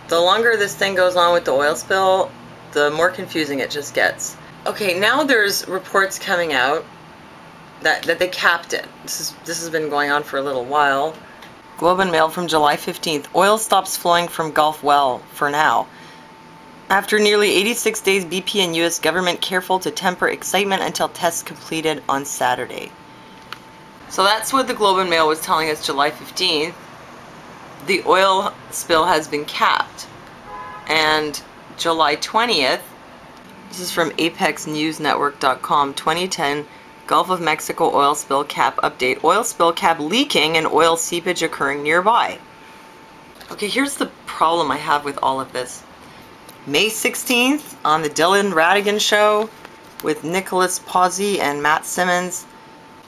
The longer this thing goes on with the oil spill, the more confusing it just gets. Okay, now there's reports coming out that they capped it. This has been going on for a little while. Globe and Mail from July 15th. Oil stops flowing from Gulf well for now. After nearly 86 days, BP and U.S. government careful to temper excitement until tests completed on Saturday. So that's what the Globe and Mail was telling us July 15th. The oil spill has been capped. And July 20th, this is from apexnewsnetwork.com, 2010 Gulf of Mexico oil spill cap update. Oil spill cap leaking and oil seepage occurring nearby. Okay, here's the problem I have with all of this. May 16th on the Dylan Ratigan show with Pozzi and Matt Simmons.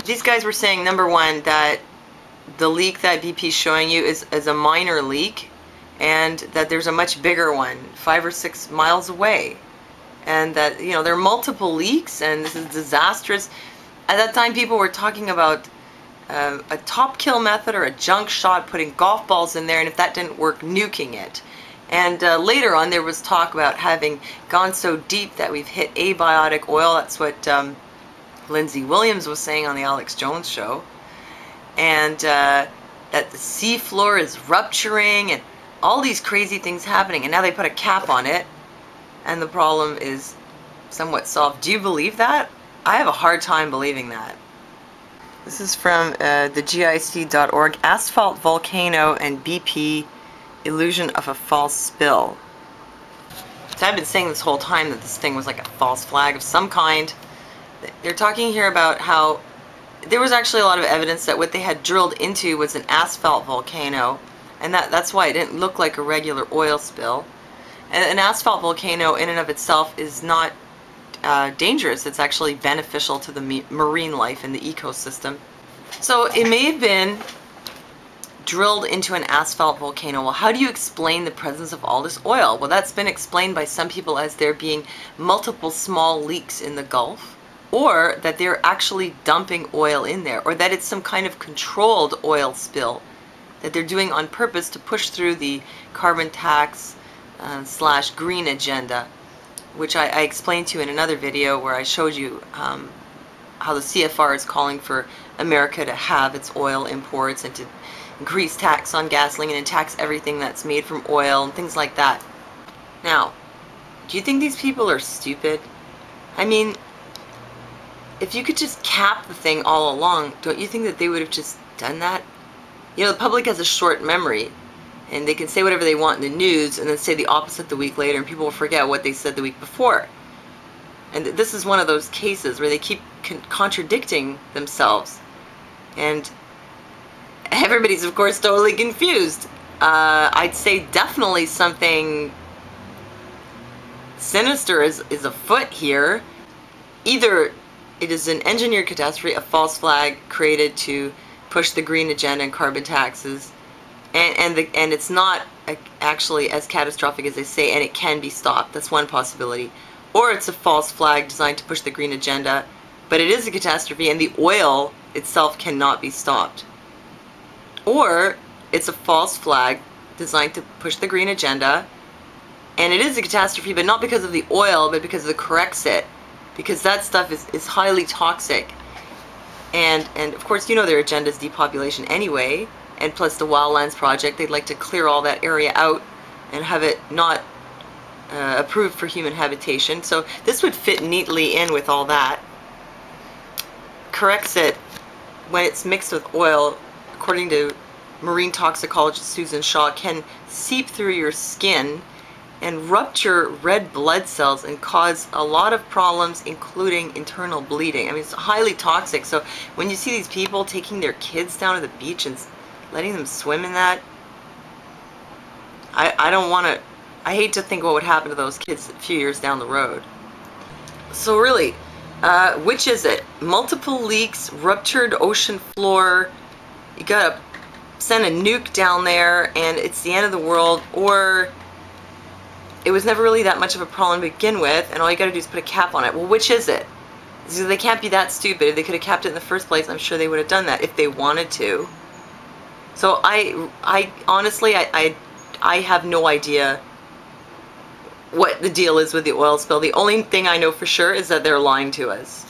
These guys were saying, number one, that the leak that BP's showing you is a minor leak, and that there's a much bigger one 5 or 6 miles away, and that, you know, there are multiple leaks and this is disastrous. At that time, people were talking about a top kill method or a junk shot, putting golf balls in there, and if that didn't work, nuking it. And later on, there was talk about having gone so deep that we've hit abiotic oil. That's what Lindsay Williams was saying on the Alex Jones show. And that the sea floor is rupturing and all these crazy things happening. And now they put a cap on it, and the problem is somewhat solved. Do you believe that? I have a hard time believing that. This is from the GIC.org. Asphalt, volcano, and BP illusion of a false spill. So I've been saying this whole time that this thing was like a false flag of some kind. They're talking here about how there was actually a lot of evidence that what they had drilled into was an asphalt volcano, and that's why it didn't look like a regular oil spill. And an asphalt volcano in and of itself is not dangerous. It's actually beneficial to the marine life and the ecosystem. So it may have been drilled into an asphalt volcano. Well, how do you explain the presence of all this oil? Well, that's been explained by some people as there being multiple small leaks in the Gulf, or that they're actually dumping oil in there, or that it's some kind of controlled oil spill that they're doing on purpose to push through the carbon tax / green agenda, which I explained to you in another video where I showed you how the CFR is calling for America to have its oil imports and to increase tax on gasoline and tax everything that's made from oil and things like that. Now, do you think these people are stupid? I mean, if you could just cap the thing all along, don't you think that they would have just done that? You know, the public has a short memory, and they can say whatever they want in the news and then say the opposite the week later, and people will forget what they said the week before. And this is one of those cases where they keep contradicting themselves, and everybody's, of course, totally confused. I'd say definitely something sinister is afoot here. Either it is an engineered catastrophe, a false flag created to push the green agenda and carbon taxes, and it's not actually as catastrophic as they say, and it can be stopped. That's one possibility. Or it's a false flag designed to push the green agenda, but it is a catastrophe and the oil itself cannot be stopped. Or it's a false flag designed to push the green agenda, and it is a catastrophe, but not because of the oil, but because of the Corexit, because that stuff is highly toxic. And of course, you know their agenda is depopulation anyway, and plus the Wildlands Project, they'd like to clear all that area out and have it not approved for human habitation. So this would fit neatly in with all that. Corexit, when it's mixed with oil, according to marine toxicologist Susan Shaw, can seep through your skin and rupture red blood cells and cause a lot of problems, including internal bleeding. I mean, it's highly toxic. So when you see these people taking their kids down to the beach and letting them swim in that, I don't want to, I hate to think what would happen to those kids a few years down the road. So really, which is it? Multiple leaks, ruptured ocean floor, you gotta send a nuke down there and it's the end of the world, or it was never really that much of a problem to begin with and all you gotta do is put a cap on it. Well, which is it? So they can't be that stupid. If they could have capped it in the first place, I'm sure they would have done that if they wanted to. So I honestly, I have no idea what the deal is with the oil spill. The only thing I know for sure is that they're lying to us.